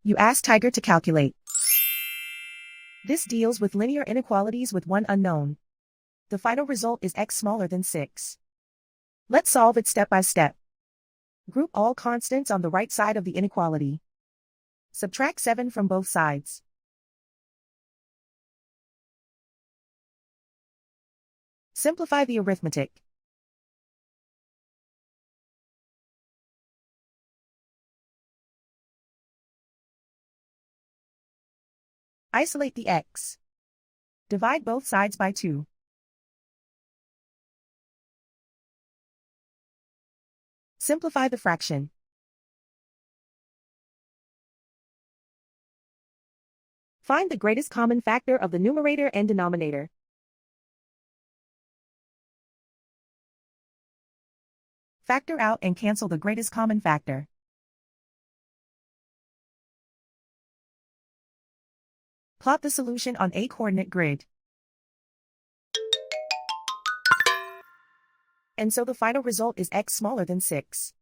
You ask Tiger to calculate. This deals with linear inequalities with one unknown. The final result is x smaller than 6. Let's solve it step by step. Group all constants on the right side of the inequality. Subtract 7 from both sides. Simplify the arithmetic. Isolate the x. Divide both sides by 2. Simplify the fraction. Find the greatest common factor of the numerator and denominator. Factor out and cancel the greatest common factor. Plot the solution on a coordinate grid. And so the final result is x smaller than 6.